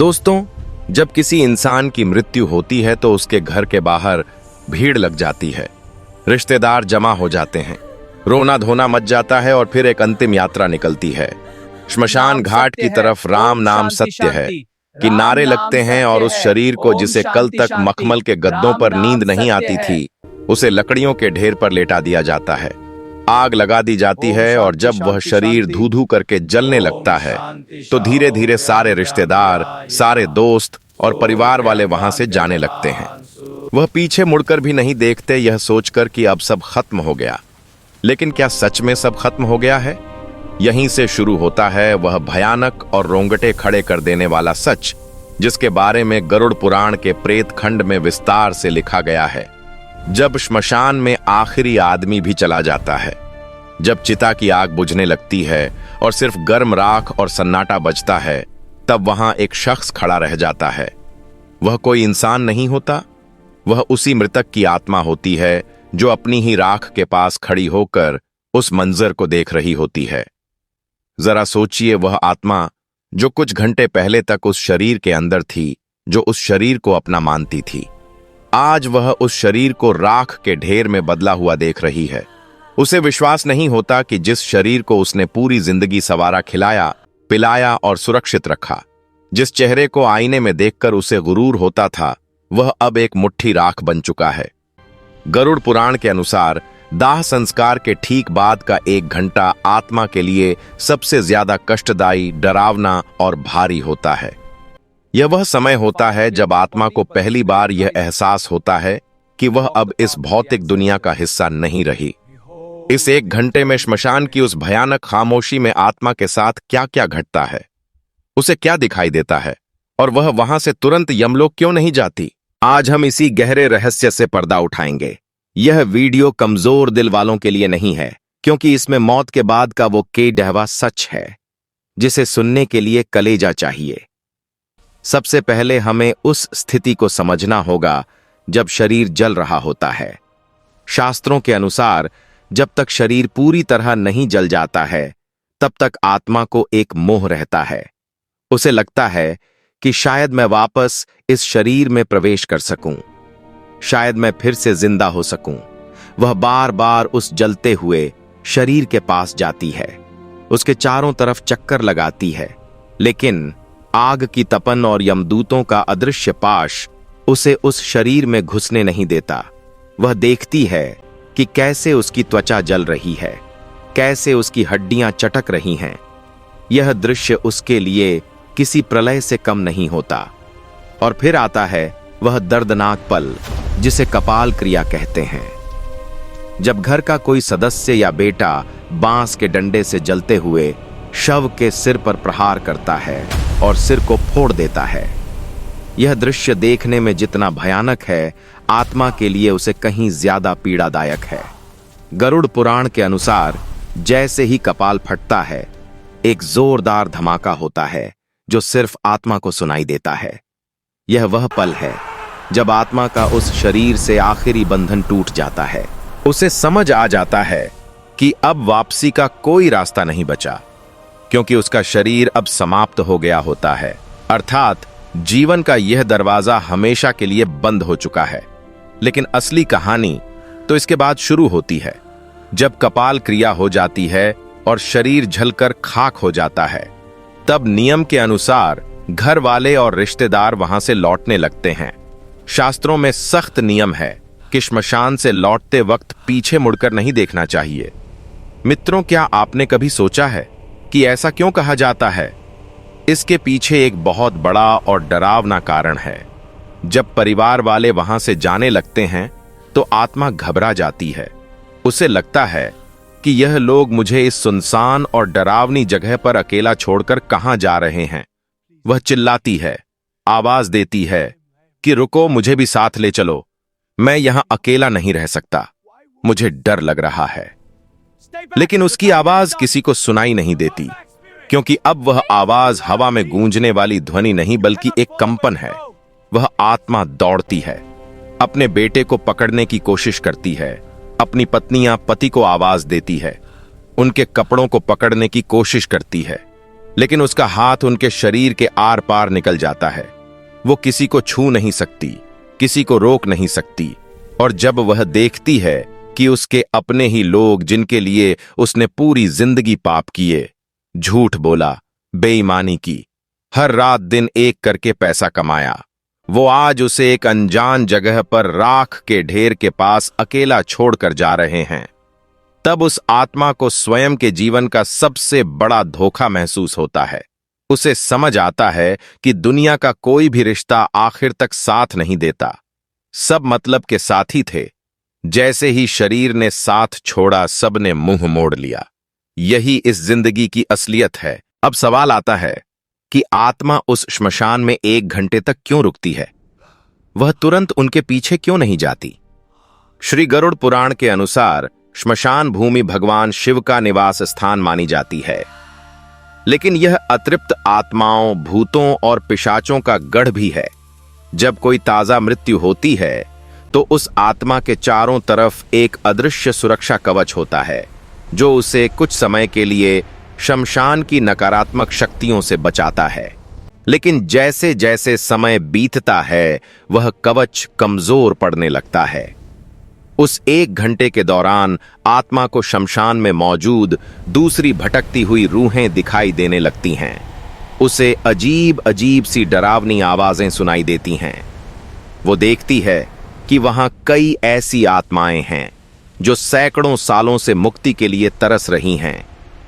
दोस्तों, जब किसी इंसान की मृत्यु होती है तो उसके घर के बाहर भीड़ लग जाती है। रिश्तेदार जमा हो जाते हैं, रोना धोना मच जाता है और फिर एक अंतिम यात्रा निकलती है। श्मशान घाट की तरफ राम नाम सत्य है कि नारे लगते हैं और उस शरीर को जिसे कल तक मखमल के गद्दों पर नींद नहीं आती थी, उसे लकड़ियों के ढेर पर लेटा दिया जाता है। आग लगा दी जाती है और जब वह शरीर धू धू करके जलने लगता है तो धीरे धीरे सारे रिश्तेदार, सारे दोस्त और परिवार वाले वहां से जाने लगते हैं। वह पीछे मुड़कर भी नहीं देखते, यह सोचकर कि अब सब खत्म हो गया। लेकिन क्या सच में सब खत्म हो गया है? यहीं से शुरू होता है वह भयानक और रोंगटे खड़े कर देने वाला सच, जिसके बारे में गरुड़ पुराण के प्रेत खंड में विस्तार से लिखा गया है। जब श्मशान में आखिरी आदमी भी चला जाता है, जब चिता की आग बुझने लगती है और सिर्फ गर्म राख और सन्नाटा बचता है, तब वहां एक शख्स खड़ा रह जाता है। वह कोई इंसान नहीं होता, वह उसी मृतक की आत्मा होती है जो अपनी ही राख के पास खड़ी होकर उस मंजर को देख रही होती है। जरा सोचिए, वह आत्मा जो कुछ घंटे पहले तक उस शरीर के अंदर थी, जो उस शरीर को अपना मानती थी, आज वह उस शरीर को राख के ढेर में बदला हुआ देख रही है। उसे विश्वास नहीं होता कि जिस शरीर को उसने पूरी जिंदगी संवारा, खिलाया, पिलाया और सुरक्षित रखा, जिस चेहरे को आईने में देखकर उसे गुरूर होता था, वह अब एक मुट्ठी राख बन चुका है। गरुड़ पुराण के अनुसार दाह संस्कार के ठीक बाद का 1 घंटा आत्मा के लिए सबसे ज्यादा कष्टदायी, डरावना और भारी होता है। यह वह समय होता है जब आत्मा को पहली बार यह एहसास होता है कि वह अब इस भौतिक दुनिया का हिस्सा नहीं रही। इस 1 घंटे में श्मशान की उस भयानक खामोशी में आत्मा के साथ क्या क्या घटता है, उसे क्या दिखाई देता है और वह वहां से तुरंत यमलोक क्यों नहीं जाती? आज हम इसी गहरे रहस्य से पर्दा उठाएंगे। यह वीडियो कमजोर दिल वालों के लिए नहीं है, क्योंकि इसमें मौत के बाद का वो केडहवा सच है जिसे सुनने के लिए कलेजा चाहिए। सबसे पहले हमें उस स्थिति को समझना होगा जब शरीर जल रहा होता है। शास्त्रों के अनुसार जब तक शरीर पूरी तरह नहीं जल जाता है, तब तक आत्मा को एक मोह रहता है। उसे लगता है कि शायद मैं वापस इस शरीर में प्रवेश कर सकूं, शायद मैं फिर से जिंदा हो सकूं। वह बार बार उस जलते हुए शरीर के पास जाती है, उसके चारों तरफ चक्कर लगाती है, लेकिन आग की तपन और यमदूतों का अदृश्य पाश उसे उस शरीर में घुसने नहीं देता। वह देखती है कि कैसे उसकी त्वचा जल रही है, कैसे उसकी हड्डियां चटक रही हैं। यह दृश्य उसके लिए किसी प्रलय से कम नहीं होता। और फिर आता है वह दर्दनाक पल जिसे कपाल क्रिया कहते हैं, जब घर का कोई सदस्य या बेटा बांस के डंडे से जलते हुए शव के सिर पर प्रहार करता है और सिर को फोड़ देता है। यह दृश्य देखने में जितना भयानक है, आत्मा के लिए उसे कहीं ज्यादा पीड़ादायक है। गरुड़ पुराण के अनुसार जैसे ही कपाल फटता है, एक जोरदार धमाका होता है जो सिर्फ आत्मा को सुनाई देता है। यह वह पल है जब आत्मा का उस शरीर से आखिरी बंधन टूट जाता है। उसे समझ आ जाता है कि अब वापसी का कोई रास्ता नहीं बचा, क्योंकि उसका शरीर अब समाप्त हो गया होता है। अर्थात जीवन का यह दरवाजा हमेशा के लिए बंद हो चुका है। लेकिन असली कहानी तो इसके बाद शुरू होती है, जब कपाल क्रिया हो जाती है और शरीर जलकर खाक हो जाता है। तब नियम के अनुसार घर वाले और रिश्तेदार वहां से लौटने लगते हैं। शास्त्रों में सख्त नियम है कि श्मशान से लौटते वक्त पीछे मुड़कर नहीं देखना चाहिए। मित्रों, क्या आपने कभी सोचा है कि ऐसा क्यों कहा जाता है? इसके पीछे एक बहुत बड़ा और डरावना कारण है। जब परिवार वाले वहां से जाने लगते हैं तो आत्मा घबरा जाती है। उसे लगता है कि यह लोग मुझे इस सुनसान और डरावनी जगह पर अकेला छोड़कर कहां जा रहे हैं। वह चिल्लाती है, आवाज देती है कि रुको, मुझे भी साथ ले चलो, मैं यहां अकेला नहीं रह सकता, मुझे डर लग रहा है। लेकिन उसकी आवाज किसी को सुनाई नहीं देती, क्योंकि अब वह आवाज हवा में गूंजने वाली ध्वनि नहीं बल्कि एक कंपन है। वह आत्मा दौड़ती है, अपने बेटे को पकड़ने की कोशिश करती है, अपनी पत्नी या पति को आवाज देती है, उनके कपड़ों को पकड़ने की कोशिश करती है, लेकिन उसका हाथ उनके शरीर के आर पार निकल जाता है। वो किसी को छू नहीं सकती, किसी को रोक नहीं सकती। और जब वह देखती है कि उसके अपने ही लोग, जिनके लिए उसने पूरी जिंदगी पाप किए, झूठ बोला, बेईमानी की, हर रात दिन एक करके पैसा कमाया, वो आज उसे एक अनजान जगह पर राख के ढेर के पास अकेला छोड़कर जा रहे हैं, तब उस आत्मा को स्वयं के जीवन का सबसे बड़ा धोखा महसूस होता है। उसे समझ आता है कि दुनिया का कोई भी रिश्ता आखिर तक साथ नहीं देता। सब मतलब के साथी थे। जैसे ही शरीर ने साथ छोड़ा, सबने मुंह मोड़ लिया। यही इस जिंदगी की असलियत है। अब सवाल आता है कि आत्मा उस श्मशान में 1 घंटे तक क्यों रुकती है? वह तुरंत उनके पीछे क्यों नहीं जाती? श्री गरुड़ पुराण के अनुसार श्मशान भूमि भगवान शिव का निवास स्थान मानी जाती है, लेकिन यह अतृप्त आत्माओं, भूतों और पिशाचों का गढ़ भी है। जब कोई ताजा मृत्यु होती है तो उस आत्मा के चारों तरफ एक अदृश्य सुरक्षा कवच होता है, जो उसे कुछ समय के लिए शमशान की नकारात्मक शक्तियों से बचाता है। लेकिन जैसे जैसे समय बीतता है, वह कवच कमजोर पड़ने लगता है। उस 1 घंटे के दौरान आत्मा को शमशान में मौजूद दूसरी भटकती हुई रूहें दिखाई देने लगती हैं। उसे अजीब अजीब सी डरावनी आवाजें सुनाई देती हैं। वो देखती है कि वहां कई ऐसी आत्माएं हैं जो सैकड़ों सालों से मुक्ति के लिए तरस रही हैं,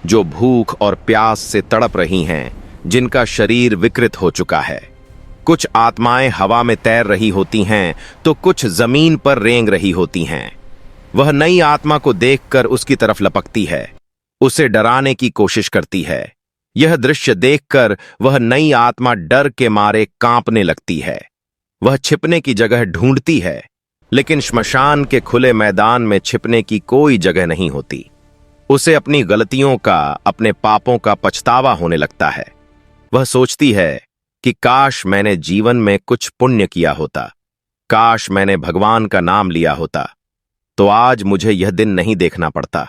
जो भूख और प्यास से तड़प रही हैं, जिनका शरीर विकृत हो चुका है। कुछ आत्माएं हवा में तैर रही होती हैं तो कुछ जमीन पर रेंग रही होती हैं। वह नई आत्मा को देखकर उसकी तरफ लपकती है, उसे डराने की कोशिश करती है। यह दृश्य देखकर वह नई आत्मा डर के मारे कांपने लगती है। वह छिपने की जगह ढूंढती है, लेकिन श्मशान के खुले मैदान में छिपने की कोई जगह नहीं होती। उसे अपनी गलतियों का, अपने पापों का पछतावा होने लगता है। वह सोचती है कि काश मैंने जीवन में कुछ पुण्य किया होता, काश मैंने भगवान का नाम लिया होता, तो आज मुझे यह दिन नहीं देखना पड़ता।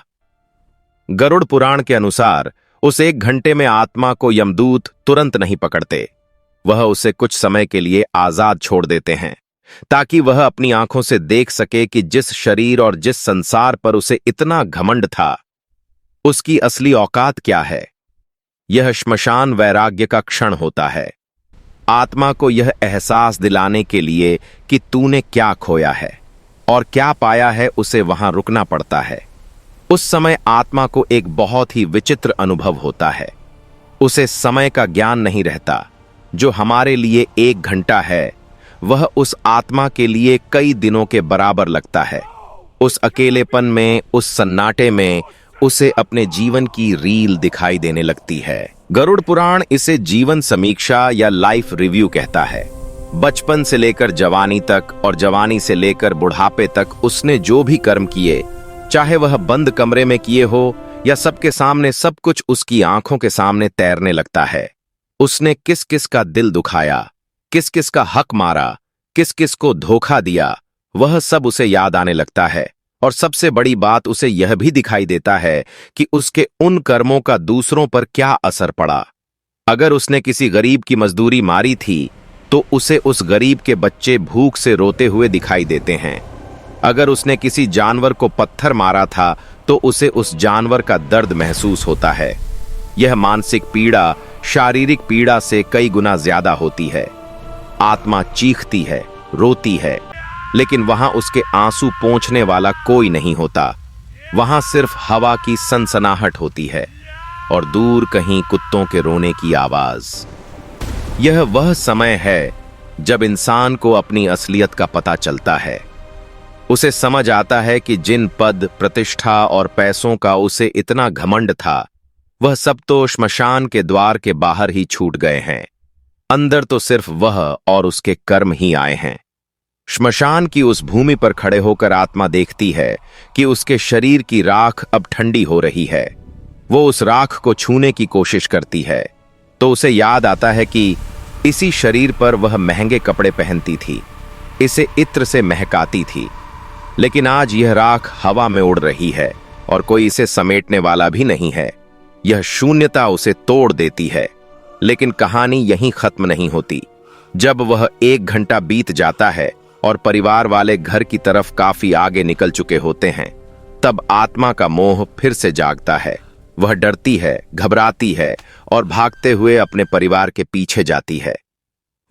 गरुड़ पुराण के अनुसार उस 1 घंटे में आत्मा को यमदूत तुरंत नहीं पकड़ते। वह उसे कुछ समय के लिए आजाद छोड़ देते हैं, ताकि वह अपनी आंखों से देख सके कि जिस शरीर और जिस संसार पर उसे इतना घमंड था, उसकी असली औकात क्या है। यह श्मशान वैराग्य का क्षण होता है, आत्मा को यह एहसास दिलाने के लिए कि तूने क्या खोया है और क्या पाया है। उसे वहां रुकना पड़ता है। उस समय आत्मा को एक बहुत ही विचित्र अनुभव होता है। उसे समय का ज्ञान नहीं रहता। जो हमारे लिए 1 घंटा है, वह उस आत्मा के लिए कई दिनों के बराबर लगता है। उस अकेलेपन में, उस सन्नाटे में उसे अपने जीवन की रील दिखाई देने लगती है। गरुड़ पुराण इसे जीवन समीक्षा या लाइफ रिव्यू कहता है। बचपन से लेकर जवानी तक और जवानी से लेकर बुढ़ापे तक उसने जो भी कर्म किए, चाहे वह बंद कमरे में किए हो या सबके सामने, सब कुछ उसकी आंखों के सामने तैरने लगता है। उसने किस किस का दिल दुखाया, किस किस का हक मारा, किस किस को धोखा दिया, वह सब उसे याद आने लगता है। और सबसे बड़ी बात, उसे यह भी दिखाई देता है कि उसके उन कर्मों का दूसरों पर क्या असर पड़ा। अगर उसने किसी गरीब की मजदूरी मारी थी तो उसे उस गरीब के बच्चे भूख से रोते हुए दिखाई देते हैं। अगर उसने किसी जानवर को पत्थर मारा था तो उसे उस जानवर का दर्द महसूस होता है। यह मानसिक पीड़ा शारीरिक पीड़ा से कई गुना ज्यादा होती है। आत्मा चीखती है, रोती है, लेकिन वहां उसके आंसू पोंछने वाला कोई नहीं होता। वहां सिर्फ हवा की सनसनाहट होती है और दूर कहीं कुत्तों के रोने की आवाज। यह वह समय है जब इंसान को अपनी असलियत का पता चलता है। उसे समझ आता है कि जिन पद, प्रतिष्ठा और पैसों का उसे इतना घमंड था, वह सब तो श्मशान के द्वार के बाहर ही छूट गए हैं। अंदर तो सिर्फ वह और उसके कर्म ही आए हैं। श्मशान की उस भूमि पर खड़े होकर आत्मा देखती है कि उसके शरीर की राख अब ठंडी हो रही है। वो उस राख को छूने की कोशिश करती है तो उसे याद आता है कि इसी शरीर पर वह महंगे कपड़े पहनती थी, इसे इत्र से महकाती थी, लेकिन आज यह राख हवा में उड़ रही है और कोई इसे समेटने वाला भी नहीं है। यह शून्यता उसे तोड़ देती है। लेकिन कहानी यहीं खत्म नहीं होती। जब वह 1 घंटा बीत जाता है और परिवार वाले घर की तरफ काफी आगे निकल चुके होते हैं, तब आत्मा का मोह फिर से जागता है। वह डरती है, घबराती है और भागते हुए अपने परिवार के पीछे जाती है।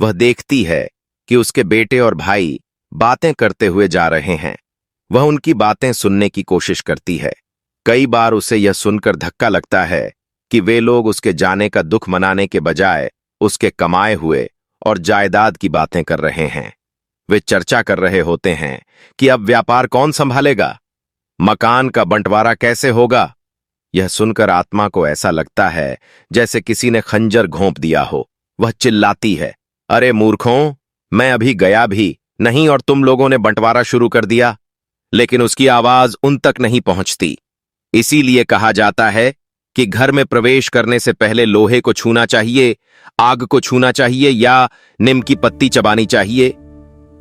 वह देखती है कि उसके बेटे और भाई बातें करते हुए जा रहे हैं। वह उनकी बातें सुनने की कोशिश करती है। कई बार उसे यह सुनकर धक्का लगता है कि वे लोग उसके जाने का दुख मनाने के बजाय उसके कमाए हुए और जायदाद की बातें कर रहे हैं। वे चर्चा कर रहे होते हैं कि अब व्यापार कौन संभालेगा, मकान का बंटवारा कैसे होगा। यह सुनकर आत्मा को ऐसा लगता है जैसे किसी ने खंजर घोंप दिया हो। वह चिल्लाती है, अरे मूर्खों, मैं अभी गया भी नहीं और तुम लोगों ने बंटवारा शुरू कर दिया। लेकिन उसकी आवाज उन तक नहीं पहुंचती। इसीलिए कहा जाता है कि घर में प्रवेश करने से पहले लोहे को छूना चाहिए, आग को छूना चाहिए या नीम की पत्ती चबानी चाहिए।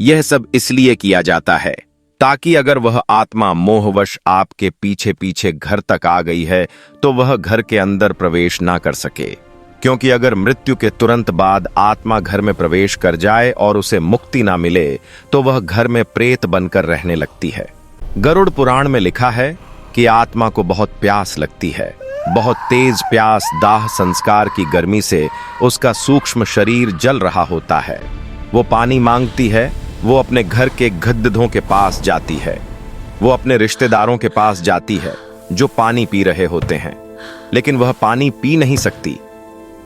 यह सब इसलिए किया जाता है ताकि अगर वह आत्मा मोहवश आपके पीछे पीछे घर तक आ गई है तो वह घर के अंदर प्रवेश ना कर सके। क्योंकि अगर मृत्यु के तुरंत बाद आत्मा घर में प्रवेश कर जाए और उसे मुक्ति ना मिले तो वह घर में प्रेत बनकर रहने लगती है। गरुड़ पुराण में लिखा है कि आत्मा को बहुत प्यास लगती है। बहुत तेज प्यास, दाह संस्कार की गर्मी से उसका सूक्ष्म शरीर जल रहा होता है। वो पानी मांगती है। वो अपने घर के गद्दों के पास जाती है। वो अपने रिश्तेदारों के पास जाती है जो पानी पी रहे होते हैं, लेकिन वह पानी पी नहीं सकती।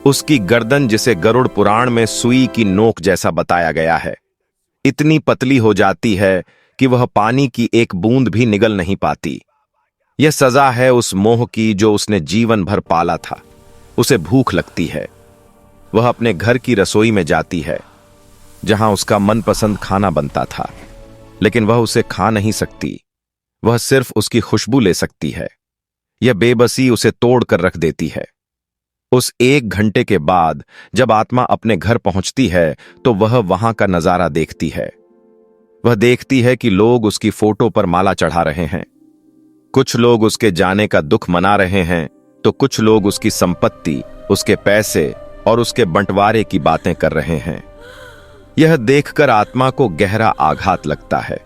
उसकी गर्दन, जिसे गरुड़ पुराण में सुई की नोक जैसा बताया गया है, इतनी पतली हो जाती है कि वह पानी की एक बूंद भी निगल नहीं पाती। यह सजा है उस मोह की जो उसने जीवन भर पाला था। उसे भूख लगती है। वह अपने घर की रसोई में जाती है जहां उसका मनपसंद खाना बनता था, लेकिन वह उसे खा नहीं सकती। वह सिर्फ उसकी खुशबू ले सकती है। यह बेबसी उसे तोड़कर रख देती है। उस 1 घंटे के बाद जब आत्मा अपने घर पहुंचती है तो वह वहां का नजारा देखती है। वह देखती है कि लोग उसकी फोटो पर माला चढ़ा रहे हैं। कुछ लोग उसके जाने का दुख मना रहे हैं तो कुछ लोग उसकी संपत्ति, उसके पैसे और उसके बंटवारे की बातें कर रहे हैं। यह देखकर आत्मा को गहरा आघात लगता है।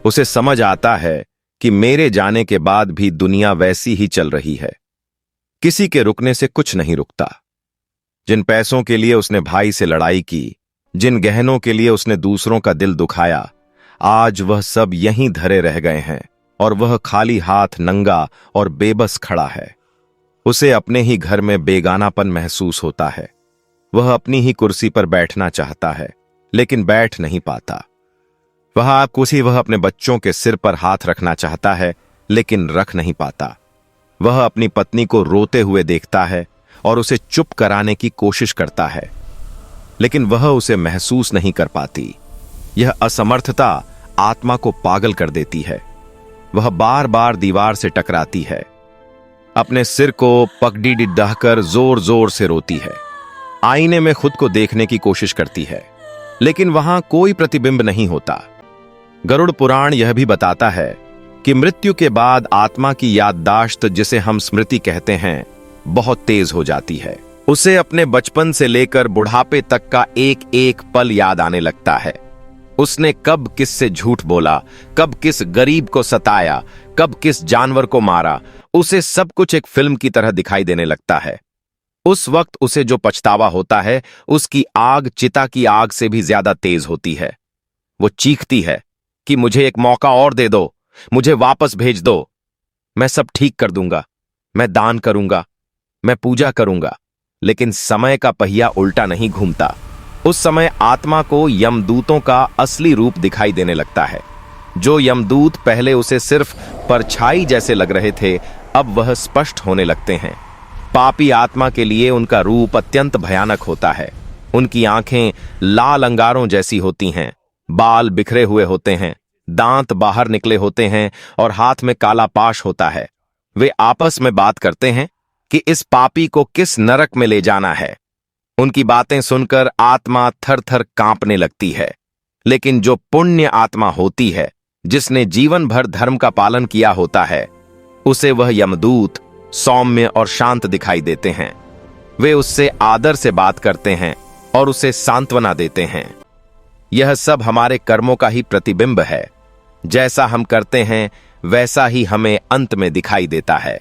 उसे समझ आता है कि मेरे जाने के बाद भी दुनिया वैसी ही चल रही है। किसी के रुकने से कुछ नहीं रुकता। जिन पैसों के लिए उसने भाई से लड़ाई की, जिन गहनों के लिए उसने दूसरों का दिल दुखाया, आज वह सब यहीं धरे रह गए हैं और वह खाली हाथ, नंगा और बेबस खड़ा है। उसे अपने ही घर में बेगानापन महसूस होता है। वह अपनी ही कुर्सी पर बैठना चाहता है, लेकिन बैठ नहीं पाता। वह अपने बच्चों के सिर पर हाथ रखना चाहता है, लेकिन रख नहीं पाता। वह अपनी पत्नी को रोते हुए देखता है और उसे चुप कराने की कोशिश करता है, लेकिन वह उसे महसूस नहीं कर पाती। यह असमर्थता आत्मा को पागल कर देती है। वह बार बार दीवार से टकराती है। अपने सिर को पकड़ी-डिड्डाकर जोर जोर से रोती है। आईने में खुद को देखने की कोशिश करती है, लेकिन वहां कोई प्रतिबिंब नहीं होता। गरुड़ पुराण यह भी बताता है कि मृत्यु के बाद आत्मा की याददाश्त, जिसे हम स्मृति कहते हैं, बहुत तेज हो जाती है। उसे अपने बचपन से लेकर बुढ़ापे तक का एक एक पल याद आने लगता है। उसने कब किससे झूठ बोला, कब किस गरीब को सताया, कब किस जानवर को मारा, उसे सब कुछ एक फिल्म की तरह दिखाई देने लगता है। उस वक्त उसे जो पछतावा होता है, उसकी आग चिता की आग से भी ज्यादा तेज होती है। वो चीखती है कि मुझे एक मौका और दे दो, मुझे वापस भेज दो। मैं सब ठीक कर दूंगा, मैं दान करूंगा, मैं पूजा करूंगा। लेकिन समय का पहिया उल्टा नहीं घूमता। उस समय आत्मा को यमदूतों का असली रूप दिखाई देने लगता है। जो यमदूत पहले उसे सिर्फ परछाई जैसे लग रहे थे, अब वह स्पष्ट होने लगते हैं। पापी आत्मा के लिए उनका रूप अत्यंत भयानक होता है। उनकी आंखें लाल अंगारों जैसी होती हैं, बाल बिखरे हुए होते हैं, दांत बाहर निकले होते हैं और हाथ में काला पाश होता है। वे आपस में बात करते हैं कि इस पापी को किस नरक में ले जाना है। उनकी बातें सुनकर आत्मा थर थर कांपने लगती है। लेकिन जो पुण्य आत्मा होती है, जिसने जीवन भर धर्म का पालन किया होता है, उसे वह यमदूत सौम्य और शांत दिखाई देते हैं। वे उससे आदर से बात करते हैं और उसे सांत्वना देते हैं। यह सब हमारे कर्मों का ही प्रतिबिंब है। जैसा हम करते हैं वैसा ही हमें अंत में दिखाई देता है।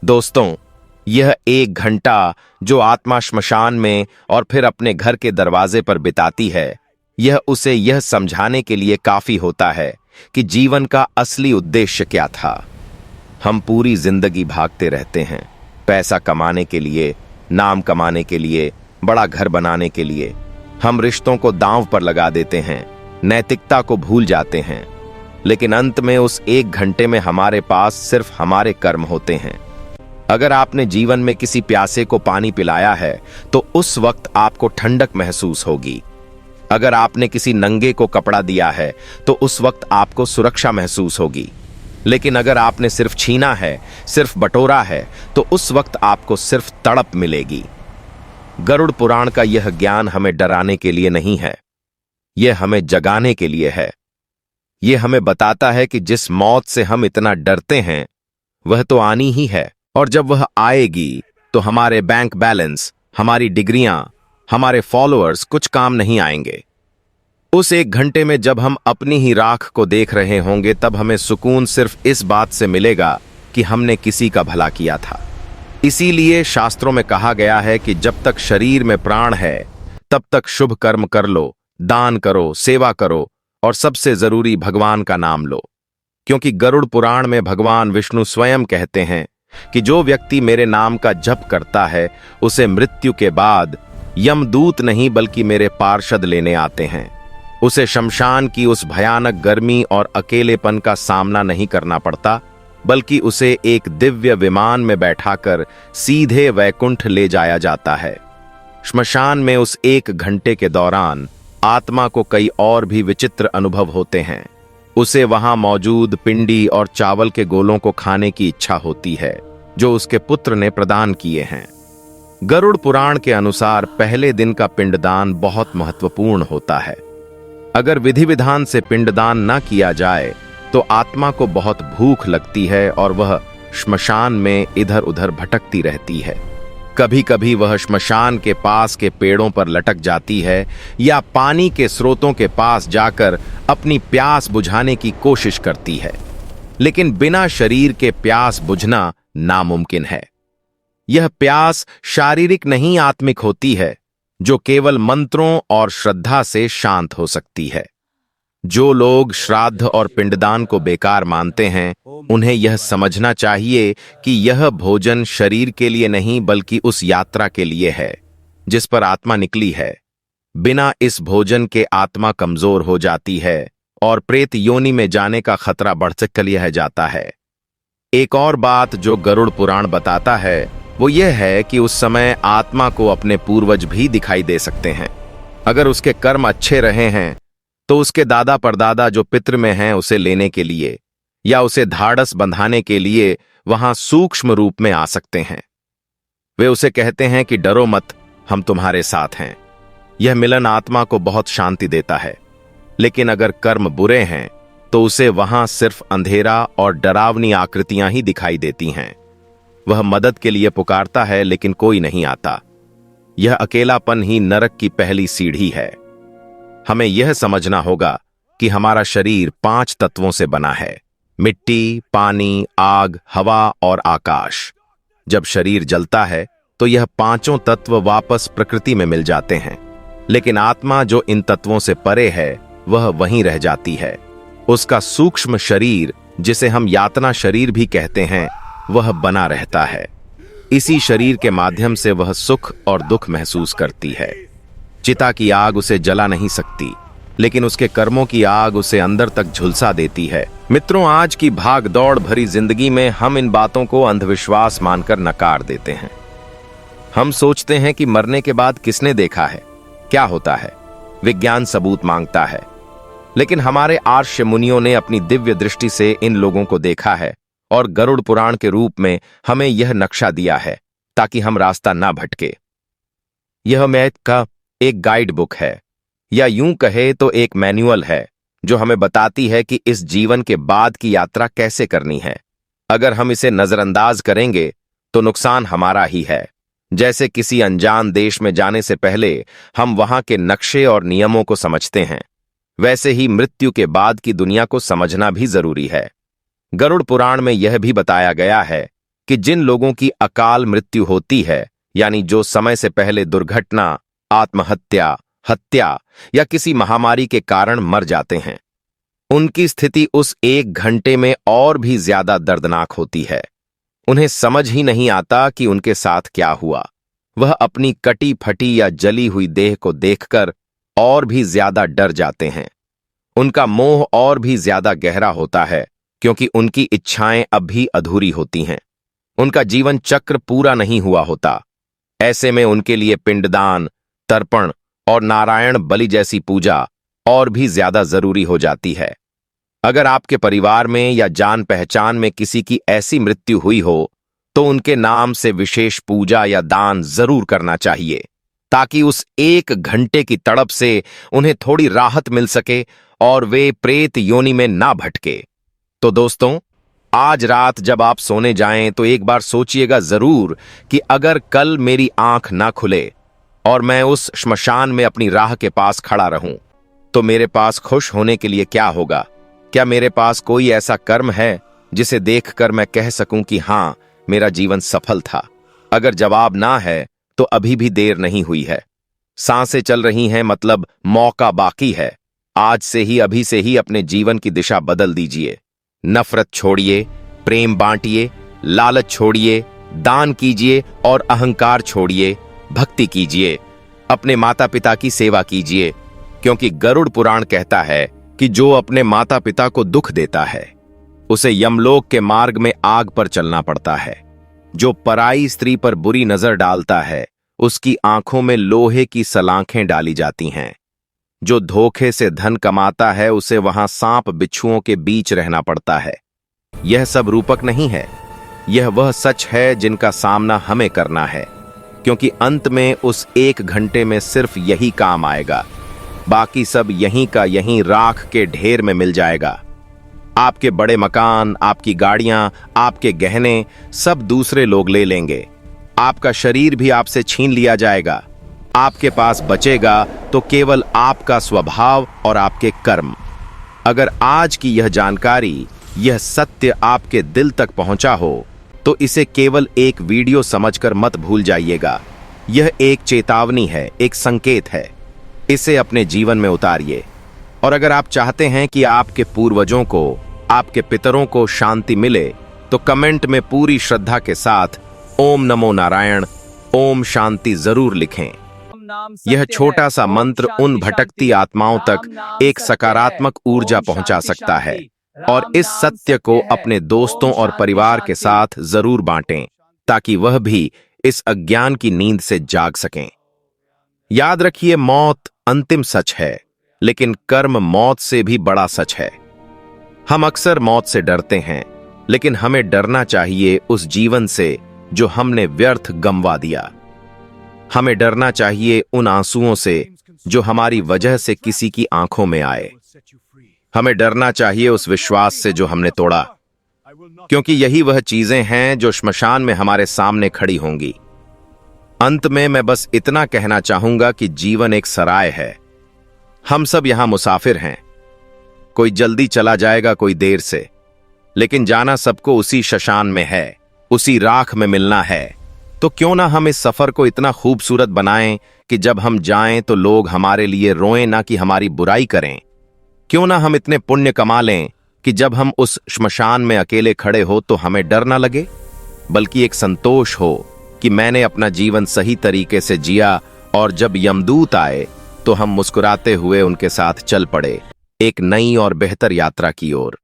दोस्तों, यह 1 घंटा जो आत्मा श्मशान में और फिर अपने घर के दरवाजे पर बिताती है, यह उसे यह समझाने के लिए काफी होता है कि जीवन का असली उद्देश्य क्या था। हम पूरी जिंदगी भागते रहते हैं, पैसा कमाने के लिए, नाम कमाने के लिए, बड़ा घर बनाने के लिए। हम रिश्तों को दांव पर लगा देते हैं, नैतिकता को भूल जाते हैं। लेकिन अंत में उस 1 घंटे में हमारे पास सिर्फ हमारे कर्म होते हैं। अगर आपने जीवन में किसी प्यासे को पानी पिलाया है तो उस वक्त आपको ठंडक महसूस होगी। अगर आपने किसी नंगे को कपड़ा दिया है तो उस वक्त आपको सुरक्षा महसूस होगी। लेकिन अगर आपने सिर्फ छीना है, सिर्फ बटोरा है, तो उस वक्त आपको सिर्फ तड़प मिलेगी। गरुड़ पुराण का यह ज्ञान हमें डराने के लिए नहीं है, यह हमें जगाने के लिए है। यह हमें बताता है कि जिस मौत से हम इतना डरते हैं वह तो आनी ही है, और जब वह आएगी तो हमारे बैंक बैलेंस, हमारी डिग्रियां, हमारे फॉलोअर्स कुछ काम नहीं आएंगे। उस 1 घंटे में जब हम अपनी ही राख को देख रहे होंगे तब हमें सुकून सिर्फ इस बात से मिलेगा कि हमने किसी का भला किया था। इसीलिए शास्त्रों में कहा गया है कि जब तक शरीर में प्राण है तब तक शुभ कर्म कर लो, दान करो, सेवा करो और सबसे जरूरी भगवान का नाम लो। क्योंकि गरुड़ पुराण में भगवान विष्णु स्वयं कहते हैं कि जो व्यक्ति मेरे नाम का जप करता है उसे मृत्यु के बाद यमदूत नहीं बल्कि मेरे पार्षद लेने आते हैं। उसे शमशान की उस भयानक गर्मी और अकेलेपन का सामना नहीं करना पड़ता, बल्कि उसे एक दिव्य विमान में बैठाकर सीधे वैकुंठ ले जाया जाता है। श्मशान में उस 1 घंटे के दौरान आत्मा को कई और भी विचित्र अनुभव होते हैं। उसे वहां मौजूद पिंडी और चावल के गोलों को खाने की इच्छा होती है जो उसके पुत्र ने प्रदान किए हैं। गरुड़ पुराण के अनुसार पहले दिन का पिंडदान बहुत महत्वपूर्ण होता है। अगर विधि विधान से पिंडदान न किया जाए तो आत्मा को बहुत भूख लगती है और वह श्मशान में इधर उधर भटकती रहती है। कभी कभी वह श्मशान के पास के पेड़ों पर लटक जाती है या पानी के स्रोतों के पास जाकर अपनी प्यास बुझाने की कोशिश करती है। लेकिन बिना शरीर के प्यास बुझना नामुमकिन है। यह प्यास शारीरिक नहीं आत्मिक होती है, जो केवल मंत्रों और श्रद्धा से शांत हो सकती है। जो लोग श्राद्ध और पिंडदान को बेकार मानते हैं उन्हें यह समझना चाहिए कि यह भोजन शरीर के लिए नहीं बल्कि उस यात्रा के लिए है जिस पर आत्मा निकली है। बिना इस भोजन के आत्मा कमजोर हो जाती है और प्रेत योनि में जाने का खतरा बढ़ चल जाता है। एक और बात जो गरुड़ पुराण बताता है वो यह है कि उस समय आत्मा को अपने पूर्वज भी दिखाई दे सकते हैं। अगर उसके कर्म अच्छे रहे हैं तो उसके दादा परदादा जो पितृ में हैं उसे लेने के लिए या उसे धाड़स बंधाने के लिए वहां सूक्ष्म रूप में आ सकते हैं। वे उसे कहते हैं कि डरो मत, हम तुम्हारे साथ हैं। यह मिलन आत्मा को बहुत शांति देता है। लेकिन अगर कर्म बुरे हैं तो उसे वहां सिर्फ अंधेरा और डरावनी आकृतियां ही दिखाई देती हैं। वह मदद के लिए पुकारता है लेकिन कोई नहीं आता। यह अकेलापन ही नरक की पहली सीढ़ी है। हमें यह समझना होगा कि हमारा शरीर 5 तत्वों से बना है: मिट्टी, पानी, आग, हवा और आकाश। जब शरीर जलता है तो यह 5 तत्व वापस प्रकृति में मिल जाते हैं। लेकिन आत्मा जो इन तत्वों से परे है वह वहीं रह जाती है। उसका सूक्ष्म शरीर, जिसे हम यातना शरीर भी कहते हैं, वह बना रहता है। इसी शरीर के माध्यम से वह सुख और दुख महसूस करती है। चिता की आग उसे जला नहीं सकती, लेकिन उसके कर्मों की आग उसे अंदर तक झुलसा देती है। मित्रों, आज की भाग दौड़ भरी जिंदगी में हम इन बातों को अंधविश्वास मानकर नकार देते हैं। हम सोचते हैं कि मरने के बाद किसने देखा है, क्या होता है, विज्ञान सबूत मांगता है। लेकिन हमारे आर्ष मुनियों ने अपनी दिव्य दृष्टि से इन लोगों को देखा है और गरुड़ पुराण के रूप में हमें यह नक्शा दिया है ताकि हम रास्ता ना भटके। यह मैथ का एक गाइड बुक है, या यूं कहे तो एक मैनुअल है जो हमें बताती है कि इस जीवन के बाद की यात्रा कैसे करनी है। अगर हम इसे नजरअंदाज करेंगे तो नुकसान हमारा ही है। जैसे किसी अनजान देश में जाने से पहले हम वहां के नक्शे और नियमों को समझते हैं, वैसे ही मृत्यु के बाद की दुनिया को समझना भी जरूरी है। गरुड़ पुराण में यह भी बताया गया है कि जिन लोगों की अकाल मृत्यु होती है, यानी जो समय से पहले दुर्घटना, आत्महत्या, हत्या या किसी महामारी के कारण मर जाते हैं, उनकी स्थिति उस 1 घंटे में और भी ज्यादा दर्दनाक होती है। उन्हें समझ ही नहीं आता कि उनके साथ क्या हुआ। वह अपनी कटी फटी या जली हुई देह को देखकर और भी ज्यादा डर जाते हैं। उनका मोह और भी ज्यादा गहरा होता है, क्योंकि उनकी इच्छाएं अब भी अधूरी होती हैं। उनका जीवन चक्र पूरा नहीं हुआ होता। ऐसे में उनके लिए पिंडदान, तर्पण और नारायण बलि जैसी पूजा और भी ज्यादा जरूरी हो जाती है। अगर आपके परिवार में या जान पहचान में किसी की ऐसी मृत्यु हुई हो, तो उनके नाम से विशेष पूजा या दान जरूर करना चाहिए, ताकि उस 1 घंटे की तड़प से उन्हें थोड़ी राहत मिल सके और वे प्रेत योनि में ना भटके। तो दोस्तों, आज रात जब आप सोने जाएं तो एक बार सोचिएगा जरूर कि अगर कल मेरी आंख ना खुले और मैं उस श्मशान में अपनी राह के पास खड़ा रहूं, तो मेरे पास खुश होने के लिए क्या होगा? क्या मेरे पास कोई ऐसा कर्म है जिसे देखकर मैं कह सकूं कि हां, मेरा जीवन सफल था? अगर जवाब ना है तो अभी भी देर नहीं हुई है। सांसें चल रही हैं, मतलब मौका बाकी है। आज से ही, अभी से ही अपने जीवन की दिशा बदल दीजिए। नफरत छोड़िए, प्रेम बांटिए, लालच छोड़िए, दान कीजिए और अहंकार छोड़िए, भक्ति कीजिए। अपने माता पिता की सेवा कीजिए, क्योंकि गरुड़ पुराण कहता है कि जो अपने माता पिता को दुख देता है, उसे यमलोक के मार्ग में आग पर चलना पड़ता है। जो पराई स्त्री पर बुरी नजर डालता है, उसकी आंखों में लोहे की सलाखें डाली जाती हैं। जो धोखे से धन कमाता है, उसे वहां सांप बिच्छुओं के बीच रहना पड़ता है। यह सब रूपक नहीं है, यह वह सच है जिनका सामना हमें करना है, क्योंकि अंत में उस 1 घंटे में सिर्फ यही काम आएगा। बाकी सब यहीं का यहीं राख के ढेर में मिल जाएगा। आपके बड़े मकान, आपकी गाड़ियां, आपके गहने सब दूसरे लोग ले लेंगे। आपका शरीर भी आपसे छीन लिया जाएगा। आपके पास बचेगा तो केवल आपका स्वभाव और आपके कर्म। अगर आज की यह जानकारी, यह सत्य आपके दिल तक पहुंचा हो, तो इसे केवल एक वीडियो समझकर मत भूल जाइएगा। यह एक चेतावनी है, एक संकेत है। इसे अपने जीवन में उतारिए। और अगर आप चाहते हैं कि आपके पूर्वजों को, आपके पितरों को शांति मिले, तो कमेंट में पूरी श्रद्धा के साथ ओम नमो नारायण, ओम शांति जरूर लिखें। यह छोटा सा मंत्र उन भटकती आत्माओं तक एक सकारात्मक ऊर्जा पहुंचा सकता है। और इस सत्य को अपने दोस्तों और परिवार के साथ जरूर बांटें, ताकि वह भी इस अज्ञान की नींद से जाग सकें। याद रखिए, मौत अंतिम सच है, लेकिन कर्म मौत से भी बड़ा सच है। हम अक्सर मौत से डरते हैं, लेकिन हमें डरना चाहिए उस जीवन से जो हमने व्यर्थ गंवा दिया। हमें डरना चाहिए उन आंसुओं से जो हमारी वजह से किसी की आंखों में आए। हमें डरना चाहिए उस विश्वास से जो हमने तोड़ा, क्योंकि यही वह चीजें हैं जो श्मशान में हमारे सामने खड़ी होंगी। अंत में मैं बस इतना कहना चाहूंगा कि जीवन एक सराय है। हम सब यहां मुसाफिर हैं। कोई जल्दी चला जाएगा, कोई देर से, लेकिन जाना सबको उसी शशान में है, उसी राख में मिलना है। तो क्यों ना हम इस सफर को इतना खूबसूरत बनाएं कि जब हम जाएं तो लोग हमारे लिए रोएं, ना कि हमारी बुराई करें। क्यों ना हम इतने पुण्य कमा लें कि जब हम उस श्मशान में अकेले खड़े हो तो हमें डर ना लगे, बल्कि एक संतोष हो कि मैंने अपना जीवन सही तरीके से जिया, और जब यमदूत आए तो हम मुस्कुराते हुए उनके साथ चल पड़े एक नई और बेहतर यात्रा की ओर।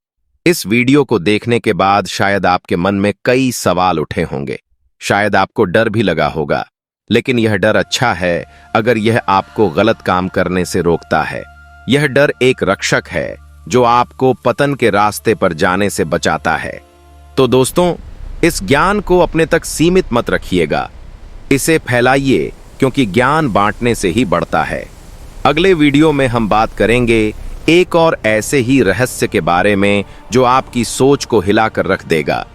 इस वीडियो को देखने के बाद शायद आपके मन में कई सवाल उठे होंगे, शायद आपको डर भी लगा होगा, लेकिन यह डर अच्छा है अगर यह आपको गलत काम करने से रोकता है। यह डर एक रक्षक है जो आपको पतन के रास्ते पर जाने से बचाता है। तो दोस्तों, इस ज्ञान को अपने तक सीमित मत रखिएगा, इसे फैलाइए, क्योंकि ज्ञान बांटने से ही बढ़ता है। अगले वीडियो में हम बात करेंगे एक और ऐसे ही रहस्य के बारे में जो आपकी सोच को हिलाकर रख देगा।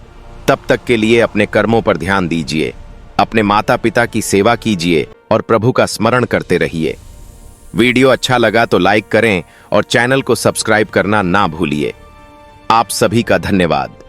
तब तक के लिए अपने कर्मों पर ध्यान दीजिए, अपने माता पिता की सेवा कीजिए और प्रभु का स्मरण करते रहिए। वीडियो अच्छा लगा तो लाइक करें और चैनल को सब्सक्राइब करना ना भूलिए। आप सभी का धन्यवाद।